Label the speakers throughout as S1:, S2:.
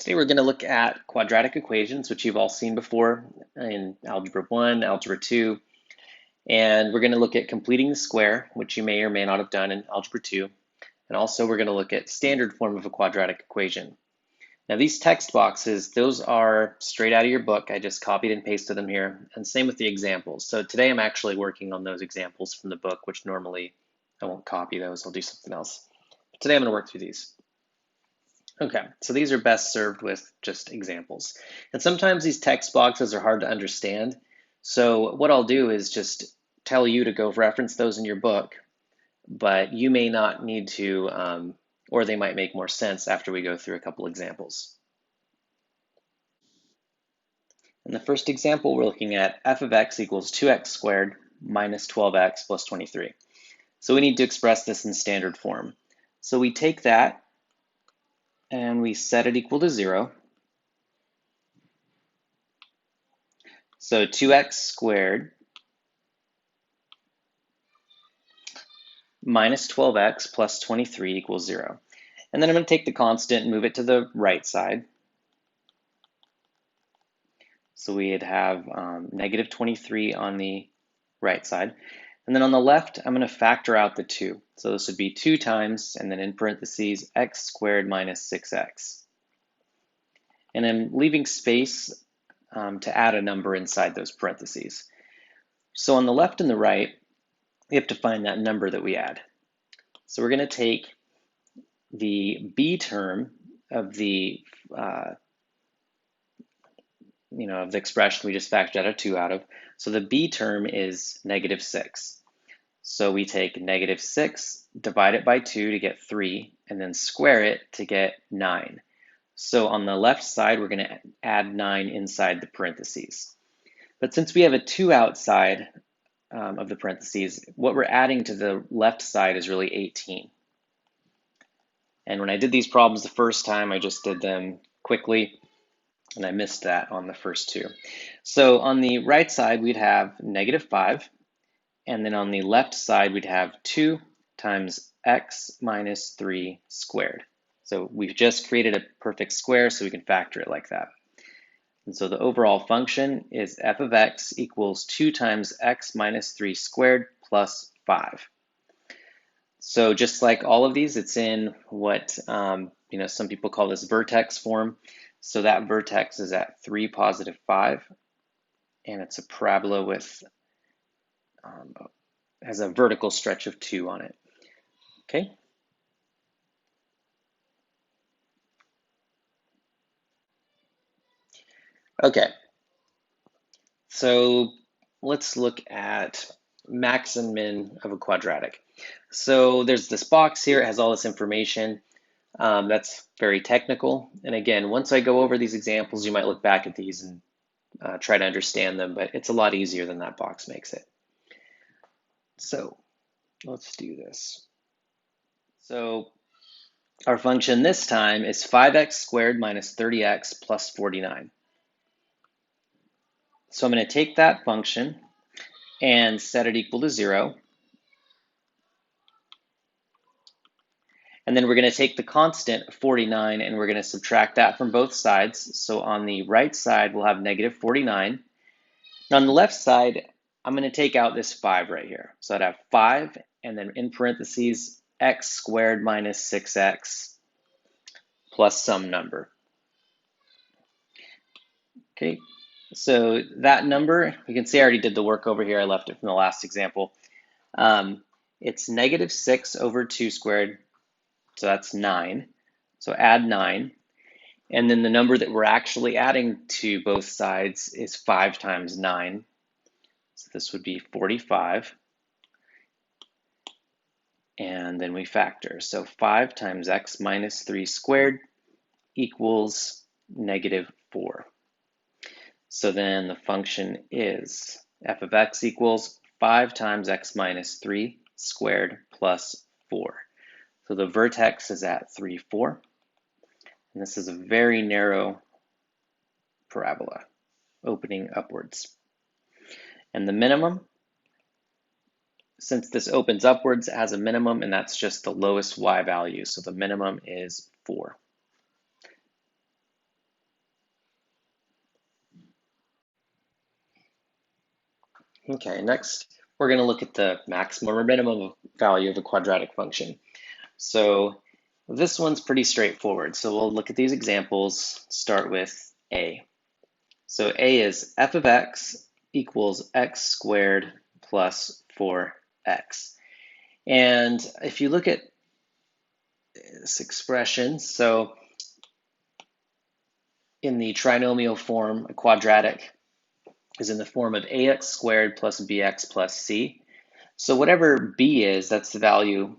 S1: Today we're going to look at quadratic equations, which you've all seen before in Algebra 1, Algebra 2, and we're going to look at completing the square, which you may or may not have done in Algebra 2, and also we're going to look at standard form of a quadratic equation. Now these text boxes, those are straight out of your book. I just copied and pasted them here, and same with the examples. So today I'm actually working on those examples from the book, which normally I won't copy those, I'll do something else. But today I'm going to work through these. Okay, so these are best served with just examples. And sometimes these text boxes are hard to understand. So what I'll do is just tell you to go reference those in your book, but you may not need to, or they might make more sense after we go through a couple examples. In the first example, we're looking at f of x equals 2x squared minus 12x plus 23. So we need to express this in standard form. So we take that and we set it equal to 0. So 2x squared minus 12x plus 23 equals 0. And then I'm going to take the constant and move it to the right side. So we'd have negative 23 on the right side. And then on the left, I'm going to factor out the 2. So this would be 2 times, and then in parentheses, x squared minus 6x. And I'm leaving space to add a number inside those parentheses. So on the left and the right, we have to find that number that we add. So we're going to take the b term of the of the expression we just factored out a 2 out of. So the b term is negative 6. So we take negative 6, divide it by 2 to get 3, and then square it to get 9. So on the left side, we're going to add 9 inside the parentheses. But since we have a 2 outside of the parentheses, what we're adding to the left side is really 18. And when I did these problems the first time, I just did them quickly, and I missed that on the first 2. So on the right side, we'd have negative 5, and then on the left side, we'd have 2 times x minus 3 squared. So we've just created a perfect square, so we can factor it like that. And so the overall function is f of x equals 2 times x minus 3 squared plus 5. So just like all of these, it's in what some people call this vertex form. So that vertex is at 3, positive 5, and it's a parabola with has a vertical stretch of 2 on it. Okay. Okay. So let's look at max and min of a quadratic. So there's this box here, it has all this information. That's very technical. And again, once I go over these examples, you might look back at these and try to understand them, but it's a lot easier than that box makes it. So let's do this. So our function this time is 5x squared minus 30x plus 49. So I'm going to take that function and set it equal to 0. And then we're going to take the constant 49 and we're going to subtract that from both sides. So on the right side, we'll have negative 49. And on the left side, I'm going to take out this 5 right here. So I'd have 5 and then in parentheses, x squared minus 6x plus some number. Okay, so that number, you can see I already did the work over here. I left it from the last example. It's negative 6 over 2 squared. So that's 9. So add 9. And then the number that we're actually adding to both sides is 5 times 9. So this would be 45. And then we factor. So 5 times x minus 3 squared equals negative 4. So then the function is f of x equals 5 times x minus 3 squared plus 4. So the vertex is at 3, 4. And this is a very narrow parabola, opening upwards. And the minimum, since this opens upwards, it has a minimum, and that's just the lowest y value. So the minimum is 4. Okay, next we're going to look at the maximum or minimum value of a quadratic function. So this one's pretty straightforward. So we'll look at these examples, start with A. So A is f of x equals x squared plus 4x. And if you look at this expression, so in the trinomial form, a quadratic is in the form of ax squared plus bx plus c. So whatever b is, that's the value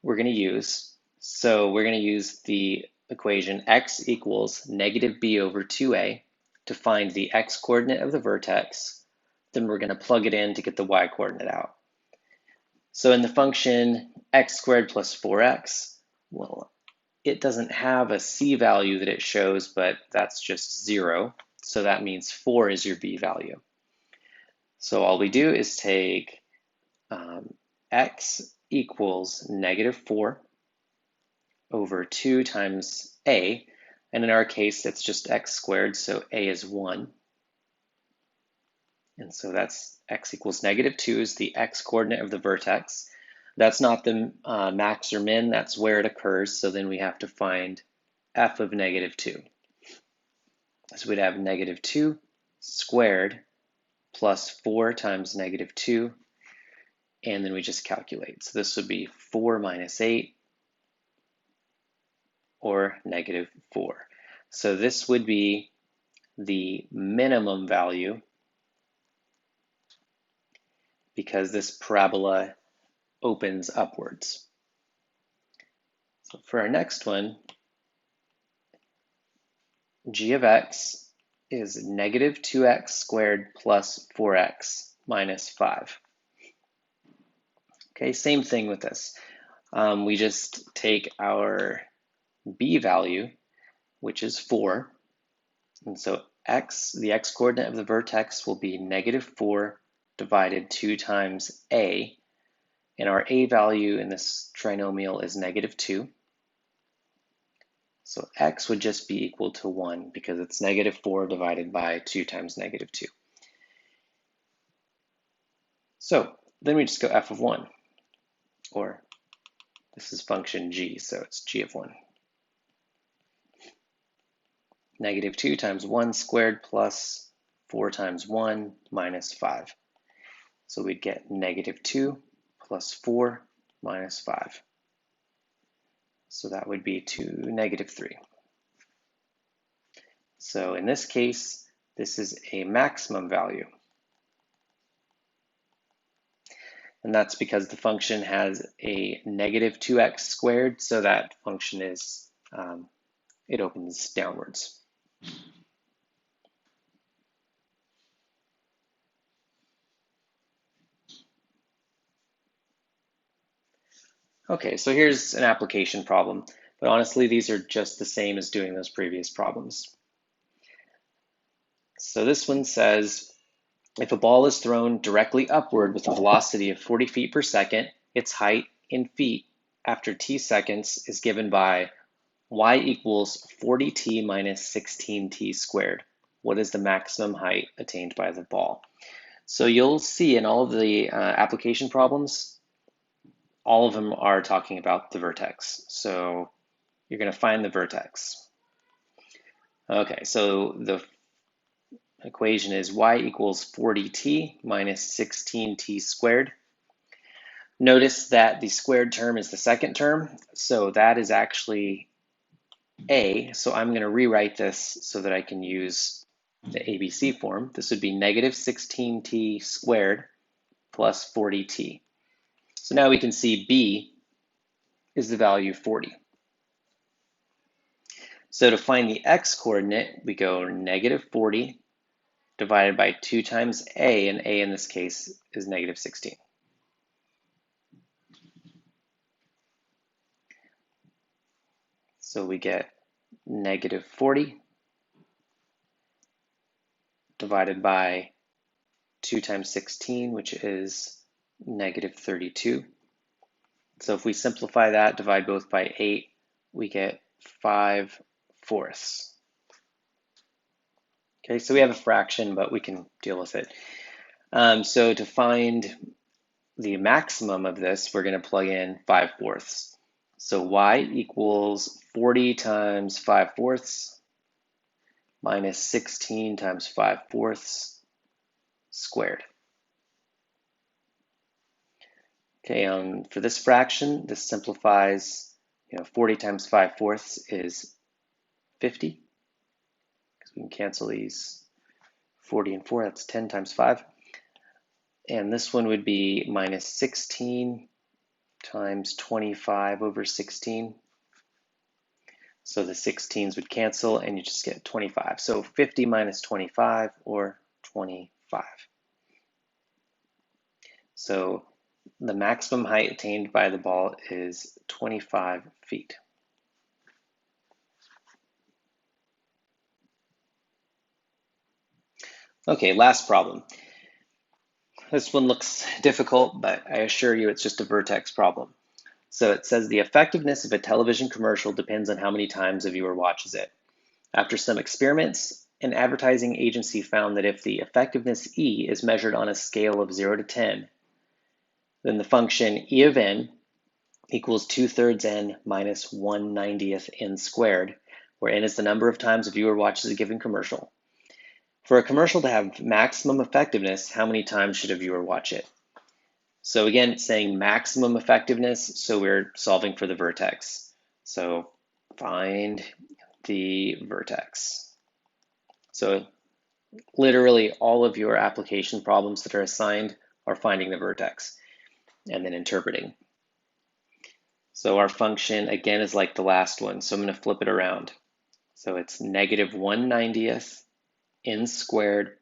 S1: we're going to use. So we're going to use the equation x equals negative b over 2a to find the x coordinate of the vertex. Then we're going to plug it in to get the y coordinate out. So in the function x squared plus 4x, well, it doesn't have a c value that it shows, but that's just 0. So that means 4 is your b value. So all we do is take x equals negative 4 over 2 times a. And in our case, it's just x squared, so a is 1. And so that's x equals negative 2 is the x coordinate of the vertex. That's not the max or min, that's where it occurs. So then we have to find f of negative 2. So we'd have negative 2 squared plus 4 times negative 2. And then we just calculate. So this would be 4 minus 8 or negative 4. So this would be the minimum value because this parabola opens upwards. So for our next one, g of x is negative 2x squared plus 4x minus 5. Okay, same thing with this. We just take our b value, which is 4, and so x, the x coordinate of the vertex will be negative 4 divided 2 times a, and our a value in this trinomial is negative 2. So x would just be equal to 1 because it's negative 4 divided by 2 times negative 2. So then we just go f of 1, or this is function g, so it's g of 1. Negative 2 times 1 squared plus 4 times 1 minus 5. So we'd get negative 2 plus 4 minus 5. So that would be negative 3. So in this case, this is a maximum value. And that's because the function has a negative 2x squared, so that function is, it opens downwards. Okay, so here's an application problem, but honestly, these are just the same as doing those previous problems. So this one says, if a ball is thrown directly upward with a velocity of 40 feet per second, its height in feet after t seconds is given by y equals 40t minus 16t squared. What is the maximum height attained by the ball? So you'll see in all of the application problems, all of them are talking about the vertex. So you're going to find the vertex. Okay, so the equation is y equals 40t minus 16t squared. Notice that the squared term is the second term, so that is actually a. So I'm going to rewrite this so that I can use the ABC form. This would be negative 16t squared plus 40t. So now we can see b is the value 40. So to find the x coordinate, we go negative 40 divided by 2 times a, and a in this case is negative 16. So we get negative 40 divided by 2 times 16, which is negative 32. So if we simplify that, divide both by 8, we get 5/4. Okay, so we have a fraction, but we can deal with it. So to find the maximum of this, we're going to plug in 5/4. So y equals 40 times 5/4 minus 16 times 5/4 squared. Okay, for this fraction, this simplifies, 40 times 5/4 is 50, because we can cancel these 40 and 4, that's 10 times 5. And this one would be minus 16 times 25 over 16. So the 16s would cancel and you just get 25. So 50 minus 25, or 25. So the maximum height attained by the ball is 25 feet. Okay, last problem. This one looks difficult, but I assure you it's just a vertex problem. So it says the effectiveness of a television commercial depends on how many times a viewer watches it. After some experiments, an advertising agency found that if the effectiveness E is measured on a scale of 0 to 10, then the function E of n equals 2/3 n minus 1/90th n squared, where n is the number of times a viewer watches a given commercial. For a commercial to have maximum effectiveness, how many times should a viewer watch it? So again, it's saying maximum effectiveness, so we're solving for the vertex. So find the vertex. So literally all of your application problems that are assigned are finding the vertex and then interpreting. So our function, again, is like the last one. So I'm going to flip it around. So it's negative 1/90th n squared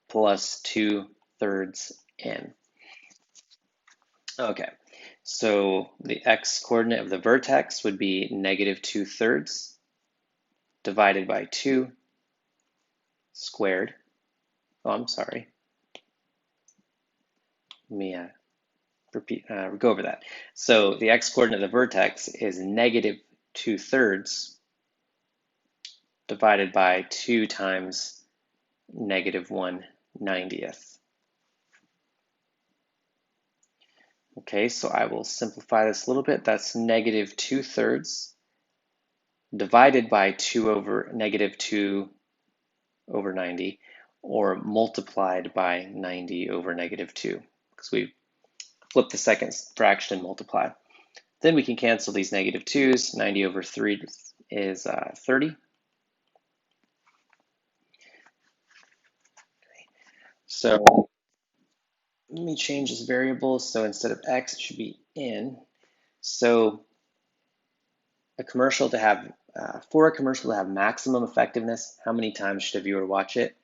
S1: plus 2/3 n. Okay, so the x coordinate of the vertex would be negative 2/3 divided by 2 squared. Oh, I'm sorry. Let me go over that. So the x coordinate of the vertex is negative 2/3 divided by 2 times negative 1/90th. Okay, so I will simplify this a little bit. That's negative 2/3 divided by negative 2 over 90, or multiplied by 90 over negative 2, because we flip the second fraction and multiply. Then we can cancel these negative 2's. 90 over 3 is 30. So let me change this variable. So instead of x, it should be n. So for a commercial to have maximum effectiveness, how many times should a viewer watch it?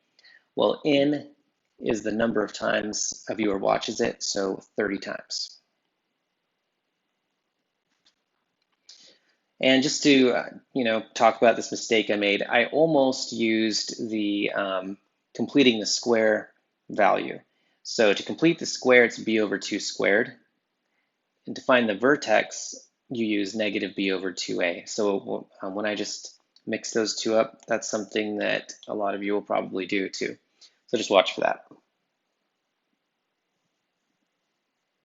S1: Well, n is the number of times a viewer watches it, so 30 times. And just to talk about this mistake I made, I almost used the completing the square value. So to complete the square, it's b over 2 squared. And to find the vertex, you use negative b over 2a. So when I just mix those two up, that's something that a lot of you will probably do too. So just watch for that.